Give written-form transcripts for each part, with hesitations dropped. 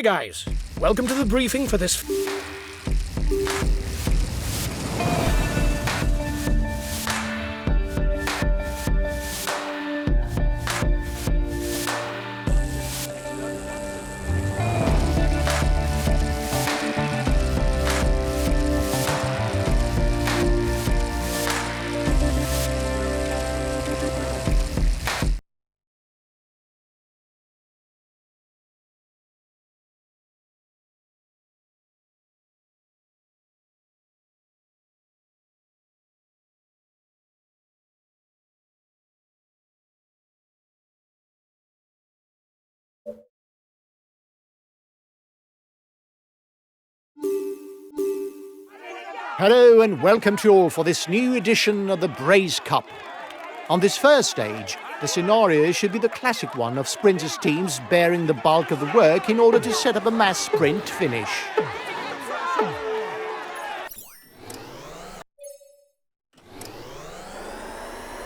Hi guys, welcome to the briefing for this... Hello and welcome to you all for this new edition of the Braze Cup. On this first stage, the scenario should be the classic one of sprinters teams bearing the bulk of the work in order to set up a mass sprint finish.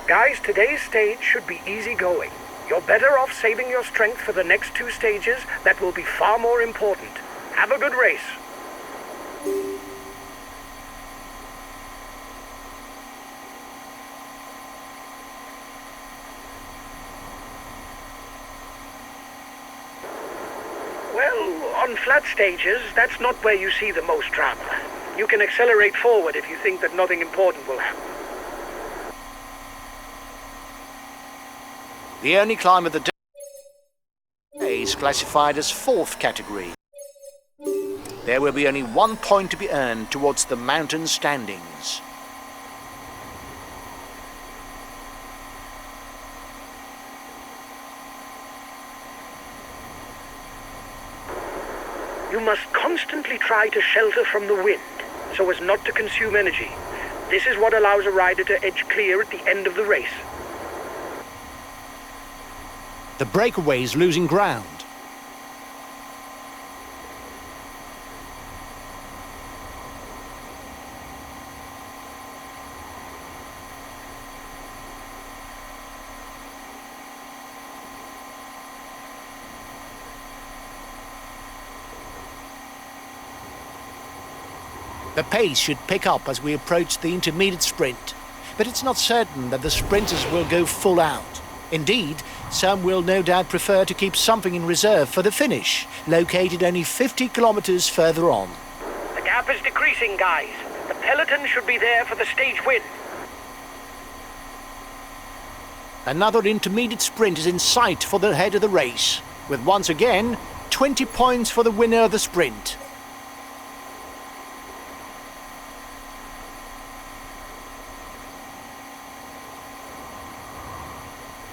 Guys, today's stage should be easy going. You're better off saving your strength for the next two stages that will be far more important. Have a good race. Well, on flat stages, that's not where you see the most drama. You can accelerate forward if you think that nothing important will happen. The only climb of the day is classified as 4th category. There will be only 1 point to be earned towards the mountain standings. You must constantly try to shelter from the wind, so as not to consume energy. This is what allows a rider to edge clear at the end of the race. The breakaway is losing ground. The pace should pick up as we approach the intermediate sprint, but it's not certain that the sprinters will go full out. Indeed, some will no doubt prefer to keep something in reserve for the finish, located only 50 kilometers further on. The gap is decreasing, guys. The peloton should be there for the stage win. Another intermediate sprint is in sight for the head of the race, with once again 20 points for the winner of the sprint.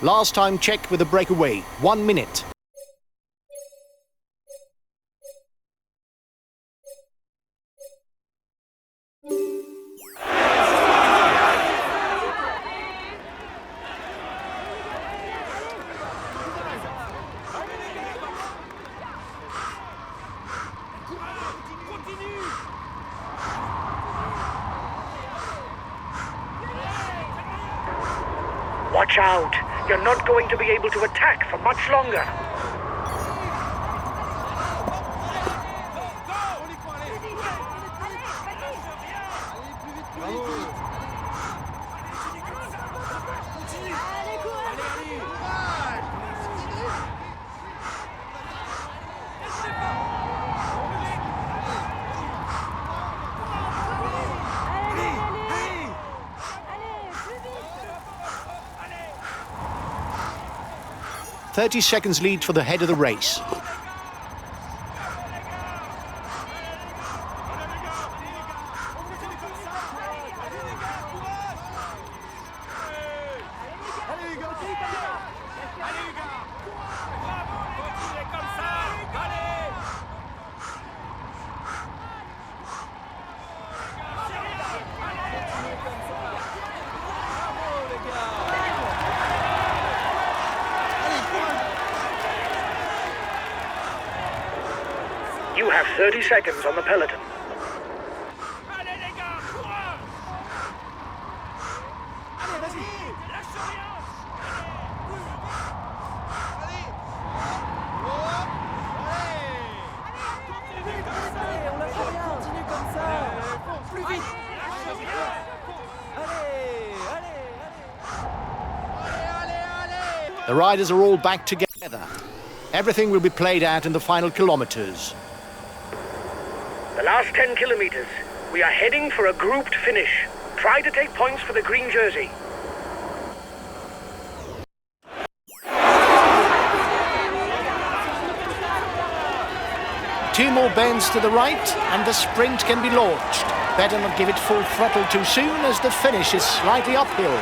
Last time checked with the breakaway, 1 minute. Watch out! You're not going to be able to attack for much longer. — 30 seconds lead for the head of the race. You have 30 seconds on the peloton. The riders are all back together. Everything will be played out in the final kilometers. The last 10 kilometers. We are heading for a grouped finish. Try to take points for the green jersey. Two more bends to the right and the sprint can be launched. Better not give it full throttle too soon as the finish is slightly uphill.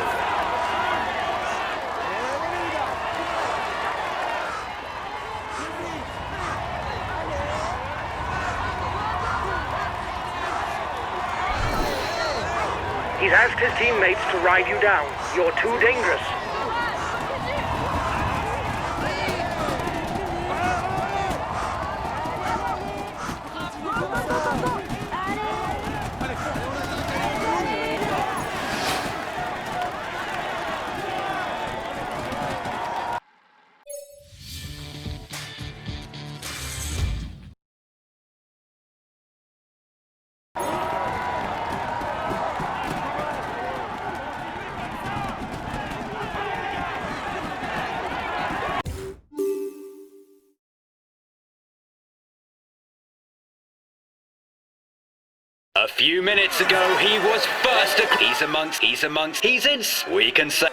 He's asked his teammates to ride you down. You're too dangerous. A few minutes ago, he was first. He's in. We can say.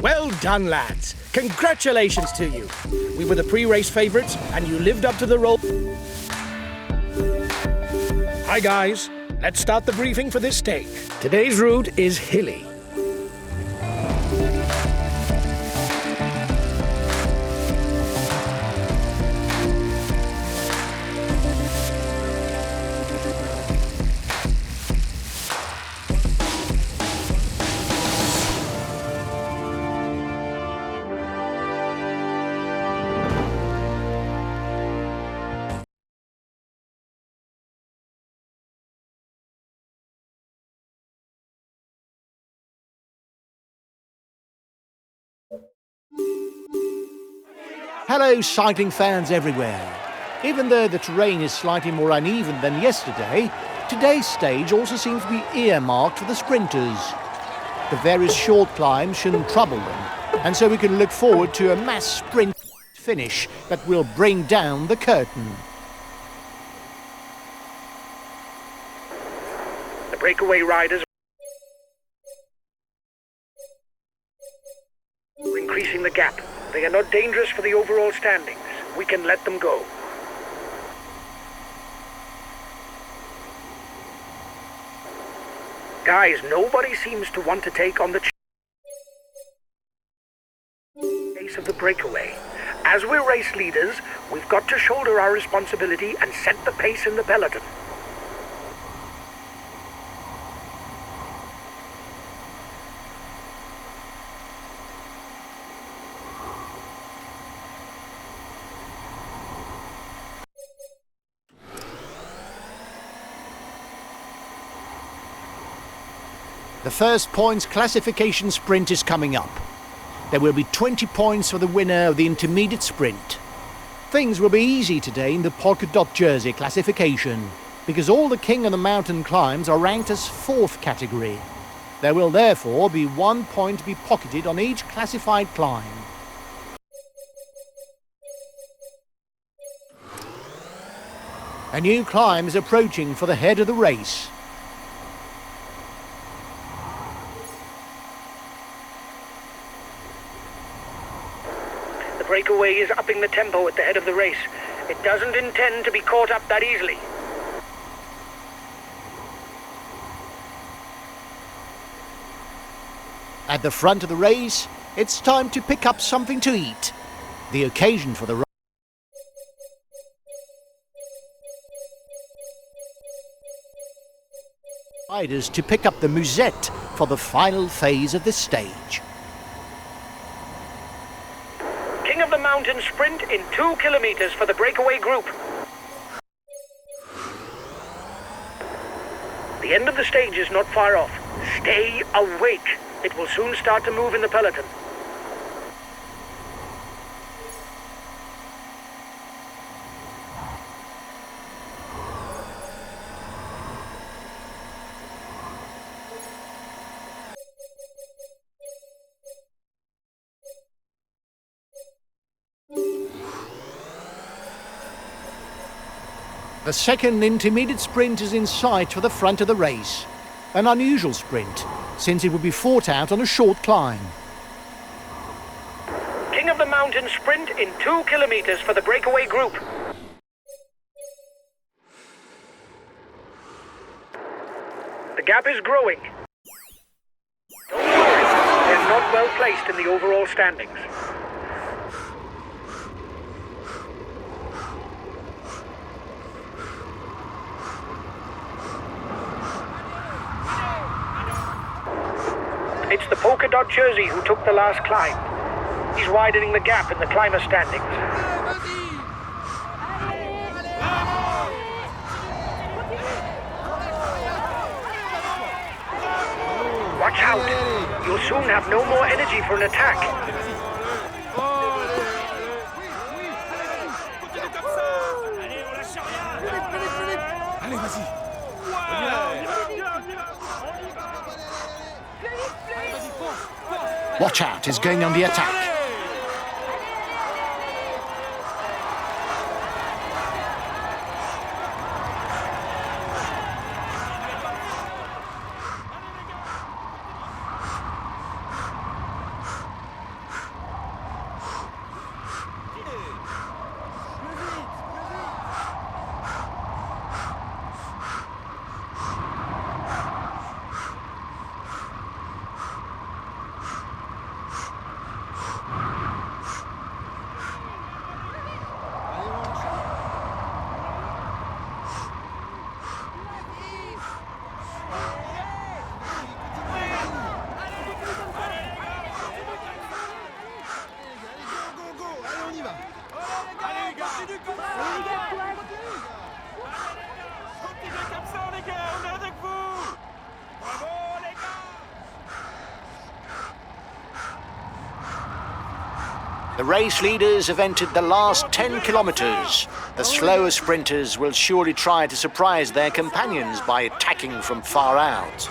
Well done, lads. Congratulations to you. We were the pre-race favourites, and you lived up to the role. Hi, guys. Let's start the briefing for this stage. Today's route is hilly. Hello, cycling fans everywhere. Even though the terrain is slightly more uneven than yesterday, today's stage also seems to be earmarked for the sprinters. The various short climbs shouldn't trouble them, and so we can look forward to a mass sprint finish that will bring down the curtain. The breakaway riders are increasing the gap. They are not dangerous for the overall standings. We can let them go. Guys, nobody seems to want to take on the pace of the breakaway. As we're race leaders, we've got to shoulder our responsibility and set the pace in the peloton. The first points classification sprint is coming up. There will be 20 points for the winner of the intermediate sprint. Things will be easy today in the polka dot jersey classification, because all the King of the Mountain climbs are ranked as 4th category. There will therefore be 1 point to be pocketed on each classified climb. A new climb is approaching for the head of the race. The breakaway is upping the tempo at the head of the race. It doesn't intend to be caught up that easily. At the front of the race, it's time to pick up something to eat. The occasion for the riders to pick up the musette for the final phase of the stage. King of the Mountain sprint in 2 kilometers for the breakaway group. The end of the stage is not far off. Stay awake. It will soon start to move in the peloton. The second intermediate sprint is in sight for the front of the race. An unusual sprint, since it would be fought out on a short climb. King of the Mountain sprint in 2 kilometers for the breakaway group. The gap is growing. Don't worry, they're not well placed in the overall standings. It's the polka dot jersey who took the last climb. He's widening the gap in the climber standings. Watch out! You'll soon have no more energy for an attack. Watch out, he's going on the attack. The race leaders have entered the last 10 kilometers. The slower sprinters will surely try to surprise their companions by attacking from far out.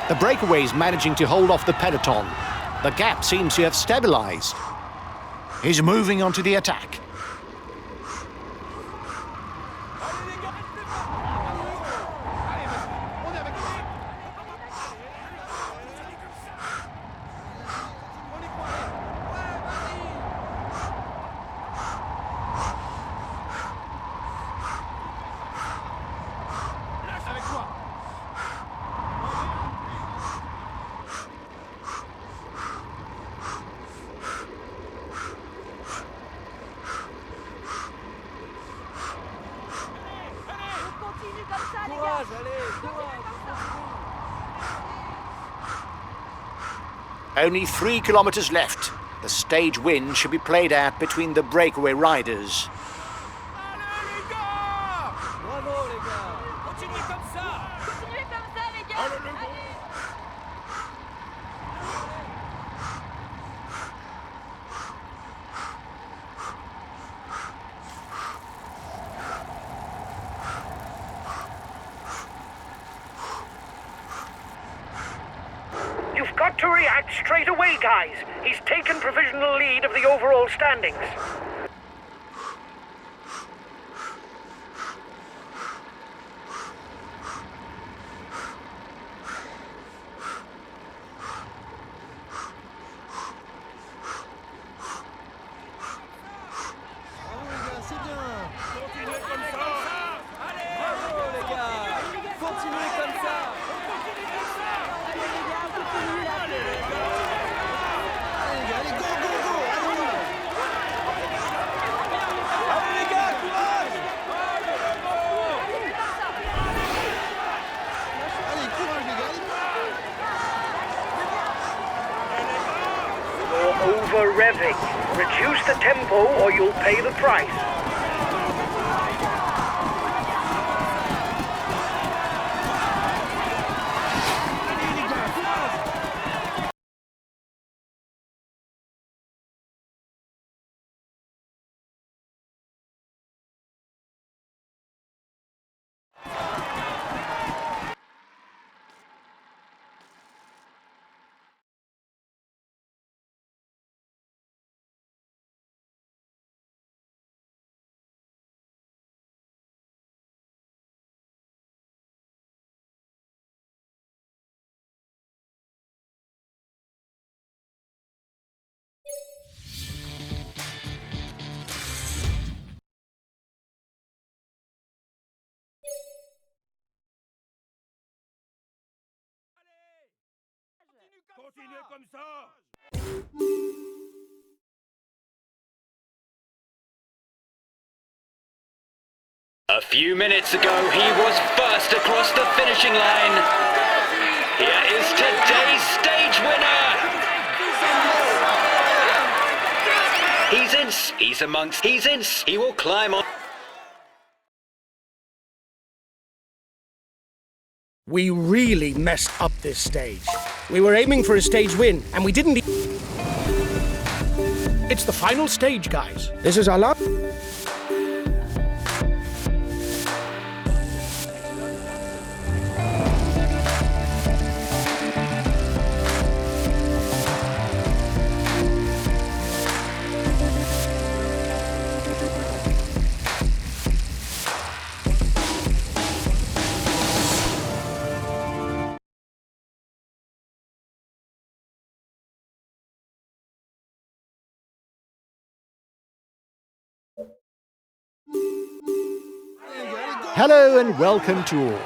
The breakaway's managing to hold off the peloton. The gap seems to have stabilized. He's moving on to the attack. Only 3 kilometers left. The stage win should be played out between the breakaway riders. You've got to react straight away, guys. He's taken provisional lead of the overall standings. over-revving. Reduce the tempo or you'll pay the price. Continuez comme ça! A few minutes ago, he was first across the finishing line. Here is today's stage winner. He will climb on. We really messed up this stage. We were aiming for a stage win, and we didn't. It's the final stage, guys. This is our last. Hello and welcome to all.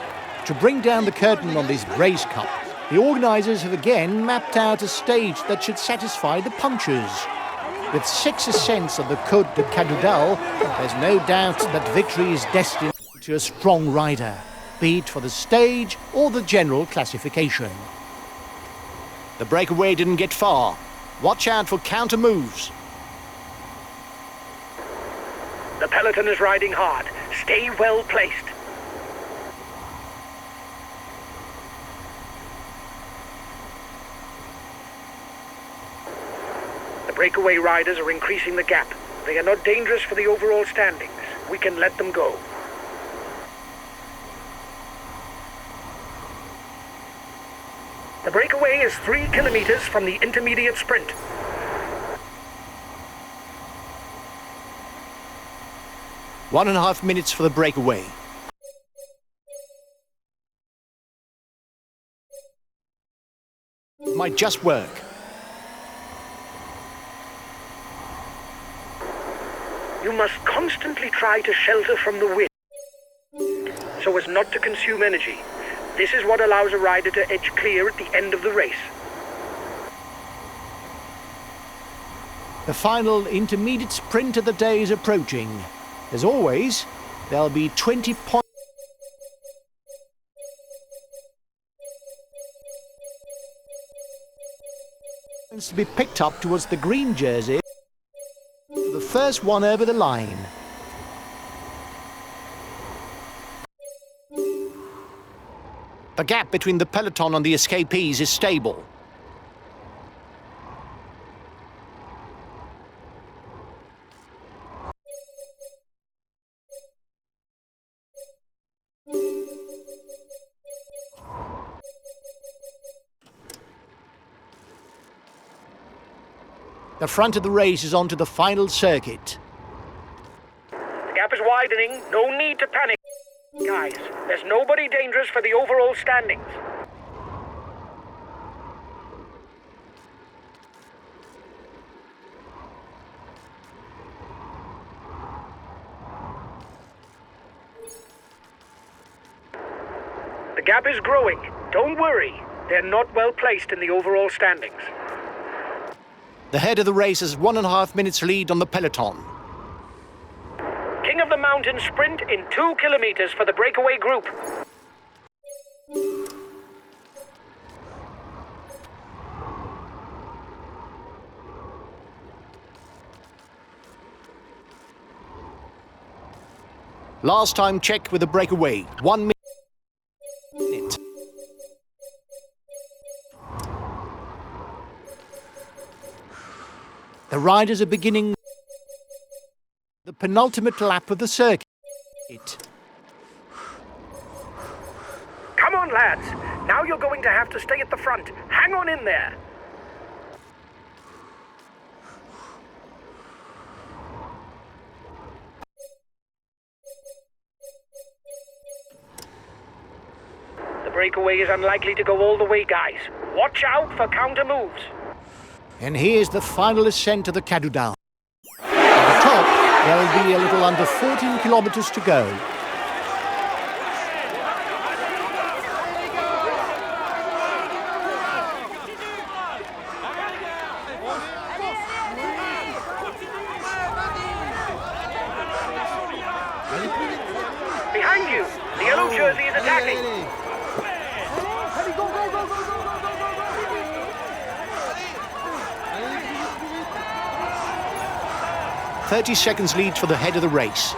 To bring down the curtain on this Race Cup, the organisers have again mapped out a stage that should satisfy the punchers. With 6 ascents of the Côte de Cadoudal, there's no doubt that victory is destined to a strong rider, be it for the stage or the general classification. The breakaway didn't get far. Watch out for counter moves. The peloton is riding hard. Stay well placed. The breakaway riders are increasing the gap. They are not dangerous for the overall standings. We can let them go. The breakaway is 3 kilometers from the intermediate sprint. One and a half minutes for the breakaway. Might just work. You must constantly try to shelter from the wind so as not to consume energy. This is what allows a rider to edge clear at the end of the race. The final intermediate sprint of the day is approaching. As always, there'll be 20 points to be picked up towards the green jersey. The first one over the line. The gap between the peloton and the escapees is stable. The front of the race is onto the final circuit. The gap is widening. No need to panic. Guys, there's nobody dangerous for the overall standings. The gap is growing. Don't worry. They're not well placed in the overall standings. The head of the race has 1.5 minutes lead on the peloton. King of the Mountain sprint in 2 kilometers for the breakaway group. Last time check with the breakaway. 1 minute. The riders are beginning the penultimate lap of the circuit. Come on, lads. Now you're going to have to stay at the front. Hang on in there. The breakaway is unlikely to go all the way, guys. Watch out for counter moves. And here's the final ascent of the Cadoudal. At the top, there'll be a little under 14 kilometers to go. Behind you, the yellow jersey is attacking. 30 seconds lead for the head of the race.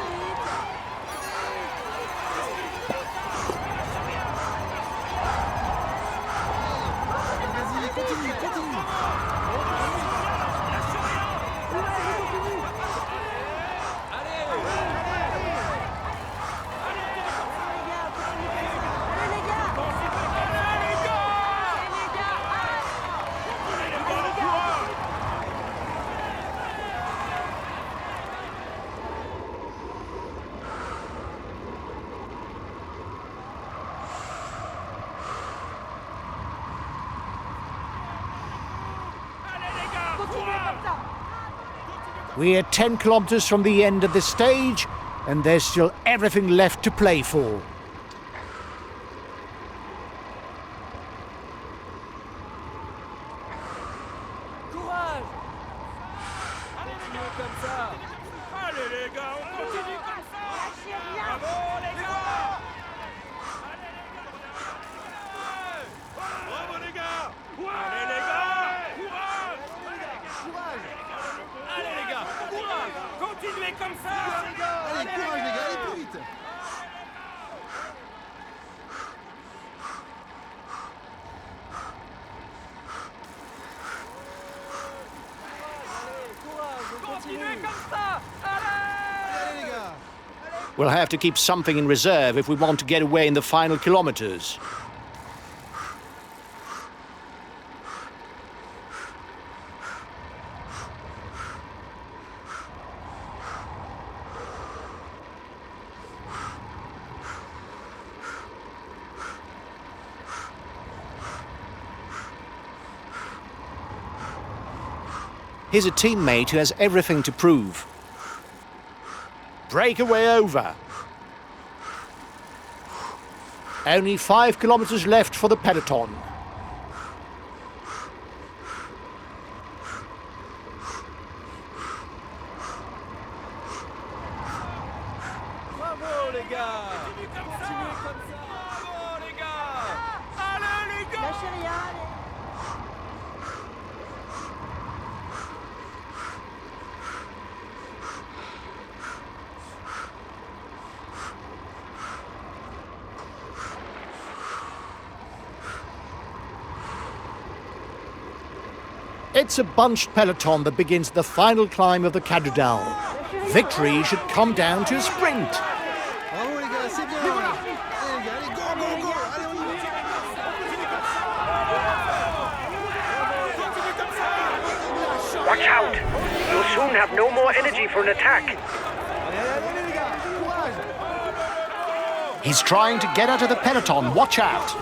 We're 10 kilometers from the end of the stage, and there's still everything left to play for. Courage! Continuez comme ça! Allez les gars, on continue comme ça! Bravo les gars! Allez les gars! Bravo les gars! Allez les gars! Courage! Allez les gars! Courage! Continuez comme ça! Allez, courage les gars, allez plus vite! Continuez comme ça! Allez! Allez les gars! We'll have to keep something in reserve if we want to get away in the final kilometers. Here's a teammate who has everything to prove. Breakaway over. Only 5 kilometers left for the peloton. Bravo les gars! Continuez comme ça! Bravo les gars! Allez les gars! Lâchez rien, allez. It's a bunched peloton that begins the final climb of the Cadoudal. Victory should come down to a sprint. Bravo les gars, c'est bien! Allez les gars, allez, go, go, go! Allez, on y va! Watch out. You'll soon have no more energy for an attack. Allez les gars, courage! He's trying to get out of the peloton. Watch out.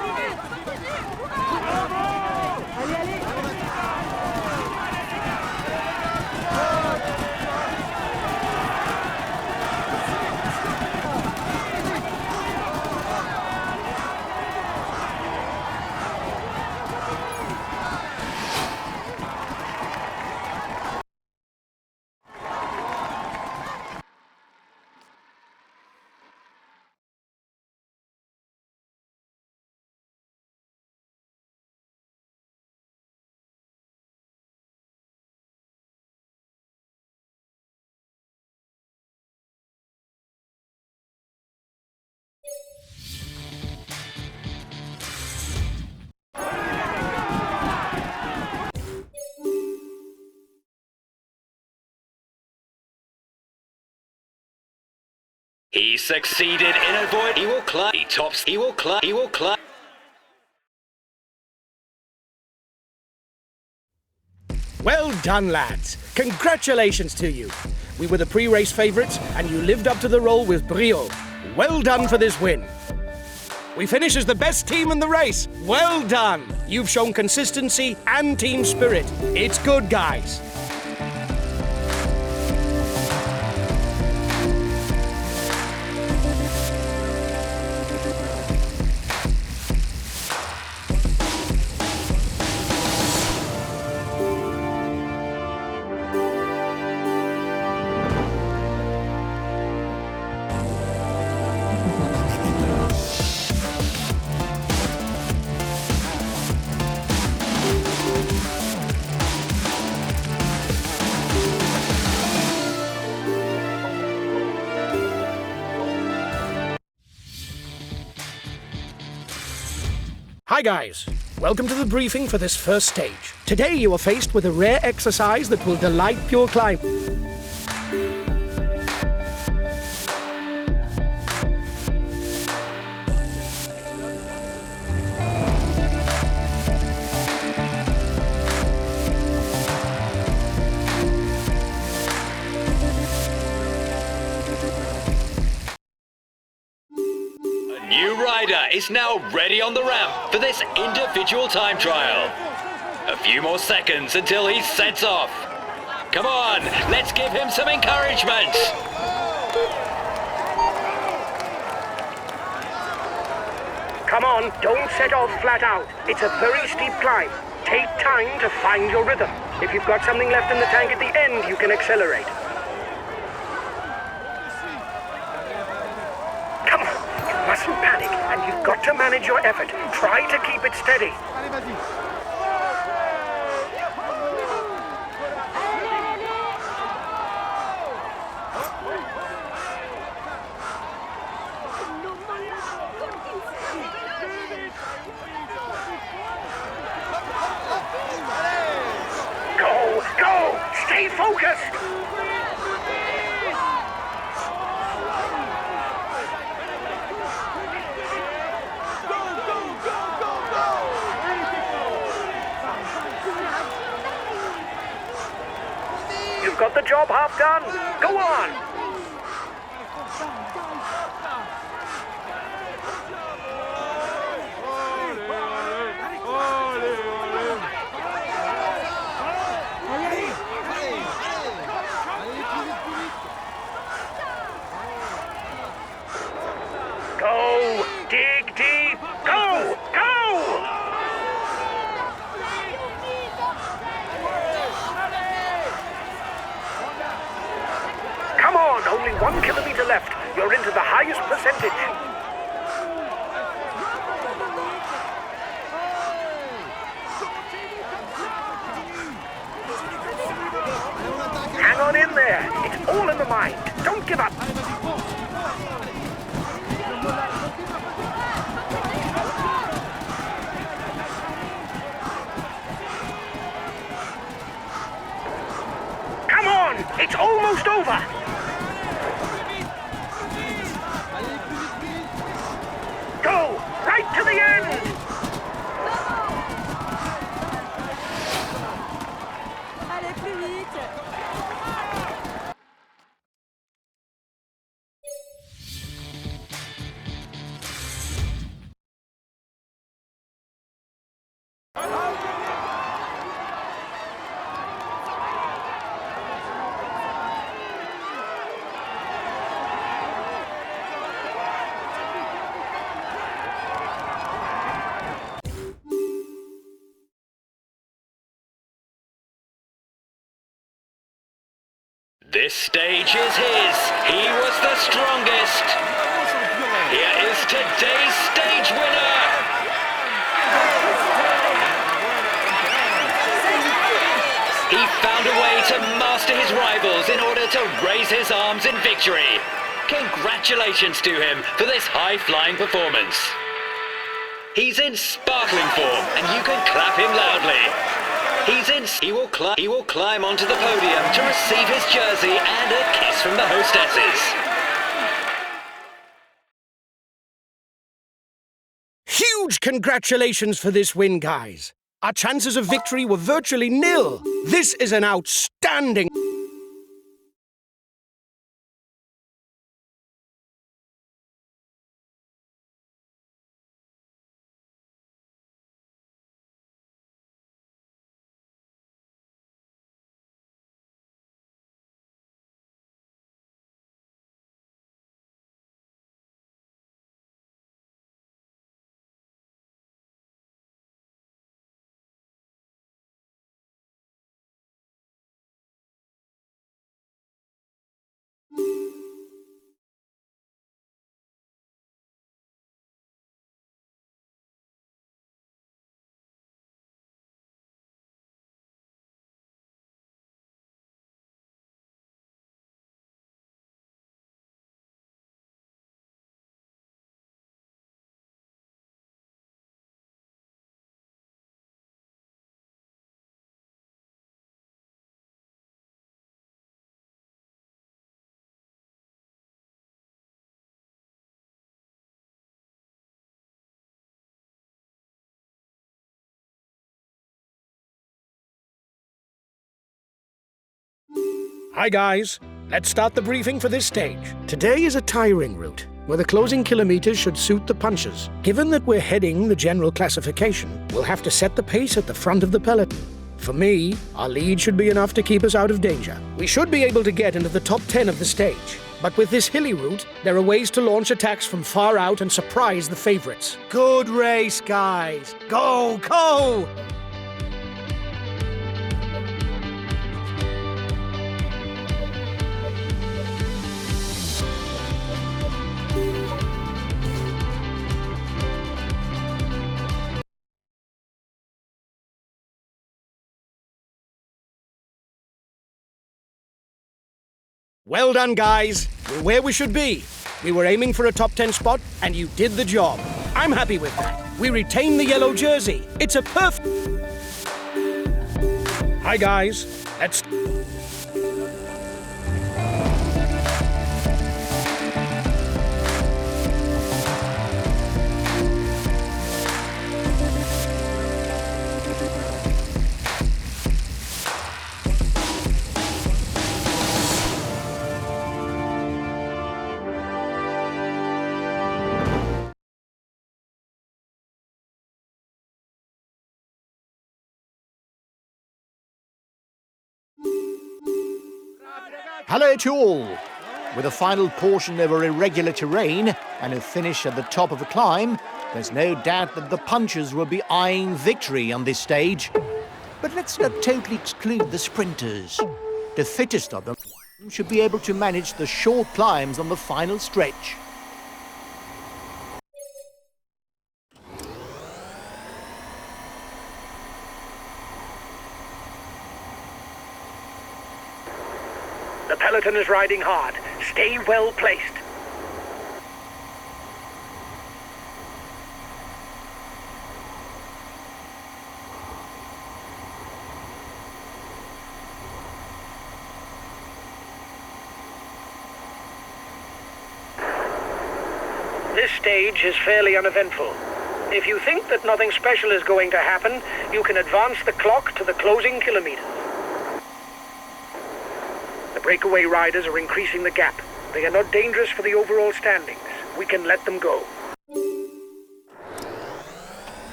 He succeeded in avoiding. He will climb. He tops. He will climb. He will climb. Well done, lads. Congratulations to you. We were the pre-race favourites, and you lived up to the role with brio. Well done for this win. We finish as the best team in the race. Well done. You've shown consistency and team spirit. It's good, guys. Hi guys, welcome to the briefing for this first stage. Today you are faced with a rare exercise that will delight pure climb. Is now ready on the ramp for this individual time trial. A few more seconds until he sets off. Come on, let's give him some encouragement. Come on, don't set off flat out. It's a very steep climb. Take time to find your rhythm. If you've got something left in the tank at the end, you can accelerate. Come on, you mustn't panic, and you've got to manage your effort. Try to keep it steady. Allez, vas-y. Go! Stay focused! You've got the job half done. Go on! Go! Dig deep! Go! Go! Come on! Only 1 kilometer left. You're into the highest percentage. Hang on in there. It's all in the mind. Don't give up. Come on! It's almost over! Go! Right to the end! Allez, plus vite! This stage is his. He was the strongest. Here is today's stage winner. He found a way to master his rivals in order to raise his arms in victory. Congratulations to him for this high-flying performance. He's in sparkling form, and you can clap him loudly. He will climb onto the podium to receive his jersey and a kiss from the hostesses. Huge congratulations for this win, guys. Our chances of victory were virtually nil. This is an outstanding... Hi guys, let's start the briefing for this stage. Today is a tiring route, where the closing kilometers should suit the punchers. Given that we're heading the general classification, we'll have to set the pace at the front of the peloton. For me, our lead should be enough to keep us out of danger. We should be able to get into the top 10 of the stage. But with this hilly route, there are ways to launch attacks from far out and surprise the favorites. Good race, guys! Go, go! Well done, guys. We're where we should be. We were aiming for a top 10 spot, and you did the job. I'm happy with that. We retained the yellow jersey. It's a perfect... Hi, guys. Let's... Hello to all! With a final portion over irregular terrain and a finish at the top of the climb, there's no doubt that the punchers will be eyeing victory on this stage. But let's not totally exclude the sprinters. The fittest of them should be able to manage the short climbs on the final stretch. The peloton is riding hard. Stay well placed. This stage is fairly uneventful. If you think that nothing special is going to happen, you can advance the clock to the closing kilometers. The breakaway riders are increasing the gap. They are not dangerous for the overall standings. We can let them go.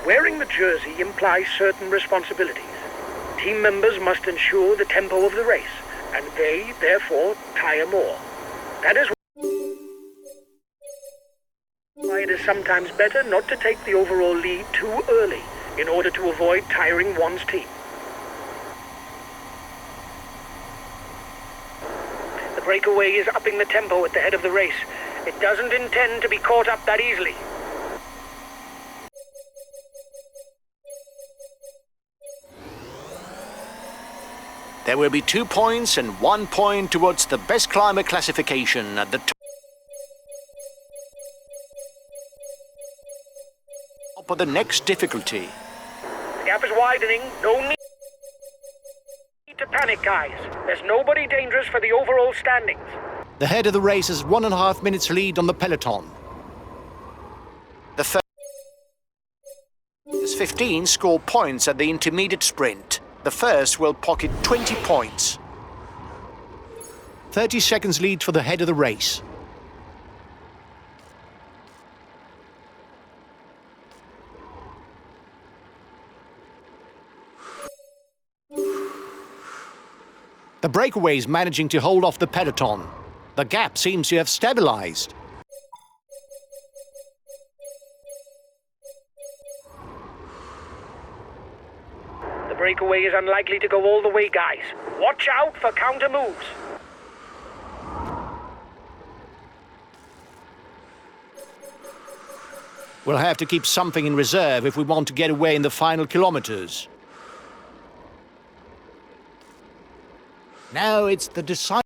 Wearing the jersey implies certain responsibilities. Team members must ensure the tempo of the race, and they, therefore, tire more. That is why it is sometimes better not to take the overall lead too early, in order to avoid tiring one's team. The breakaway is upping the tempo at the head of the race. It doesn't intend to be caught up that easily. There will be 2 points and 1 point towards the best climber classification at the top of the next difficulty. The gap is widening. No need to panic, guys. There's nobody dangerous for the overall standings. The head of the race has 1.5 minutes lead on the peloton. The first 15 score points at the intermediate sprint. The first will pocket 20 points. 30 seconds lead for the head of the race. The breakaway is managing to hold off the peloton. The gap seems to have stabilized. The breakaway is unlikely to go all the way, guys. Watch out for counter moves. We'll have to keep something in reserve if we want to get away in the final kilometers. Now it's the decisive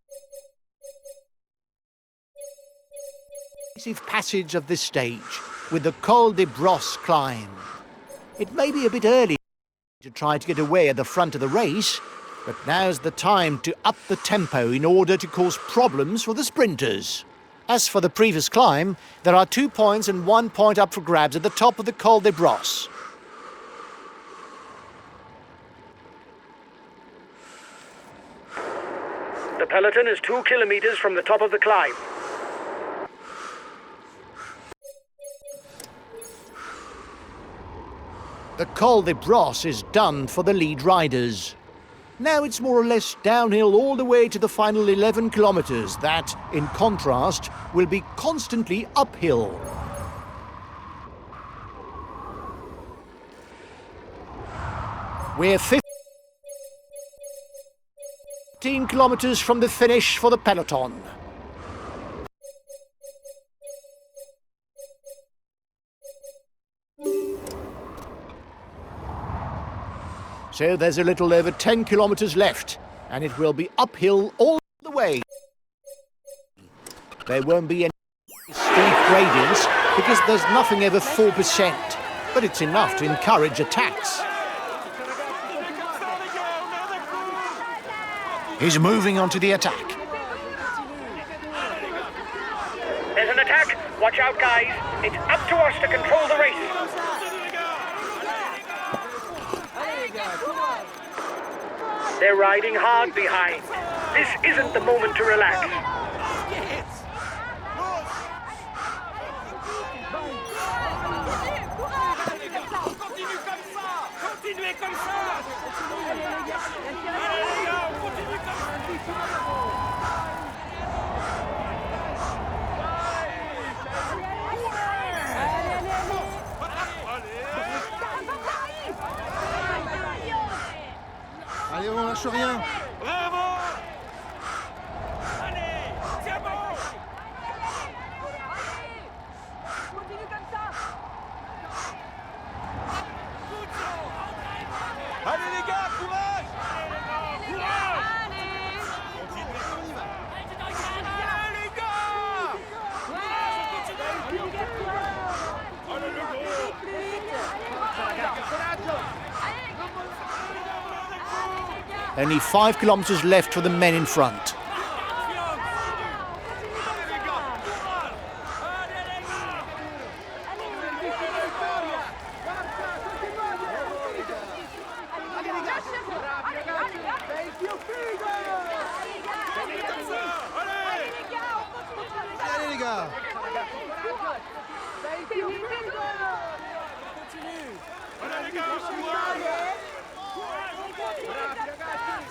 passage of this stage with the Col de Brosse climb. It may be a bit early to try to get away at the front of the race, but now's the time to up the tempo in order to cause problems for the sprinters. As for the previous climb, there are 2 points and 1 point up for grabs at the top of the Col de Brosse. The peloton is 2 kilometers from the top of the climb. The Col de Brosse is done for the lead riders. Now it's more or less downhill all the way to the final 11 kilometers that, in contrast, will be constantly uphill. We're 15 kilometers from the finish for the peloton. So there's a little over 10 kilometers left, and it will be uphill all the way. There won't be any steep gradients because there's nothing over 4%, but it's enough to encourage attacks. He's moving on to the attack. There's an attack. Watch out, guys. It's up to us to control the race. They're riding hard behind. This isn't the moment to relax. Continuez comme ça. Allez les gars, on continue comme Allez, on lâche rien. Bravo. Allez, c'est bon. Continue comme ça. Allez les gars, courage. Courage. Continuez comme on y va. Allez les gars. Allez le gros. Only 5 kilometers left for the men in front. Allez les gars.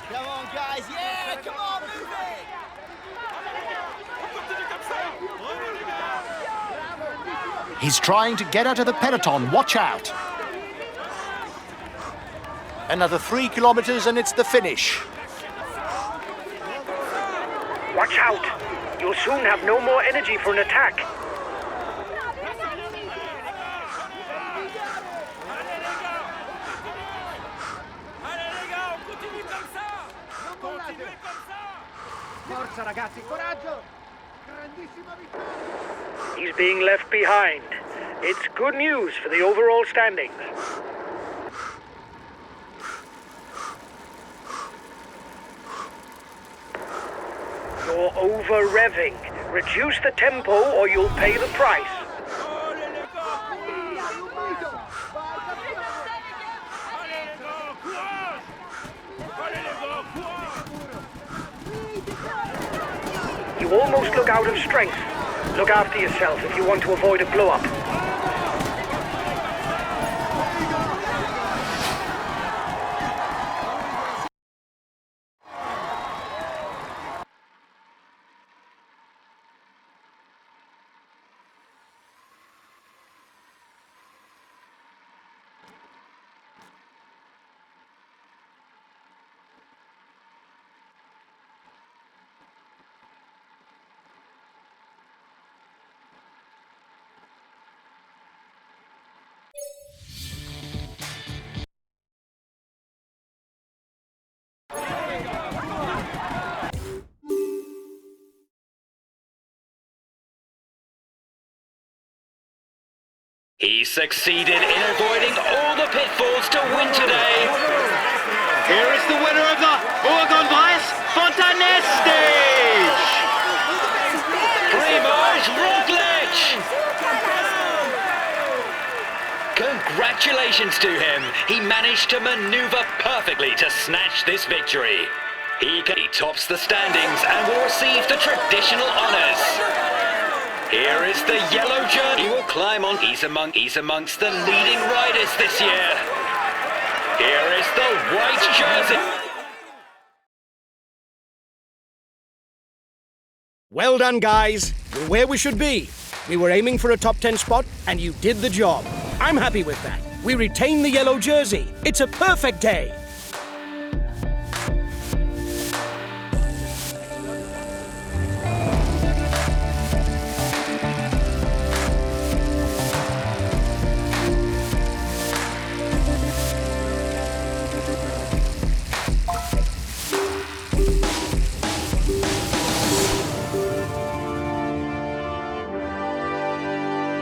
Come on, guys. Yeah, come on, move it. He's trying to get out of the peloton. Watch out. Another 3 kilometers and it's the finish. Watch out. You'll soon have no more energy for an attack. Forza ragazzi, coraggio! Grandissima vittoria! He's being left behind. It's good news for the overall standings. You're over-revving. Reduce the tempo or you'll pay the price. Allez les gars, allez les gars, courage! Allez les gars, courage! You almost look out of strength. Look after yourself if you want to avoid a blow-up. He succeeded in avoiding all the pitfalls to win today. Here is the winner of the Bourgogne-Bresse Fontanet stage! Primož Roglič! Congratulations to him. He managed to maneuver perfectly to snatch this victory. He tops the standings and will receive the traditional honors. Here is the yellow jersey. He will climb on. He's amongst the leading riders this year. Here is the white jersey. Well done, guys. We're where we should be. We were aiming for a top 10 spot, and you did the job. I'm happy with that. We retain the yellow jersey. It's a perfect day.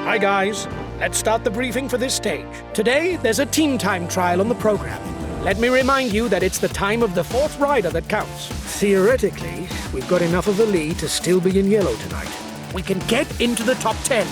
Hi guys, let's start the briefing for this stage. Today, there's a team time trial on the program. Let me remind you that it's the time of the fourth rider that counts. Theoretically, we've got enough of a lead to still be in yellow tonight. We can get into the top 10.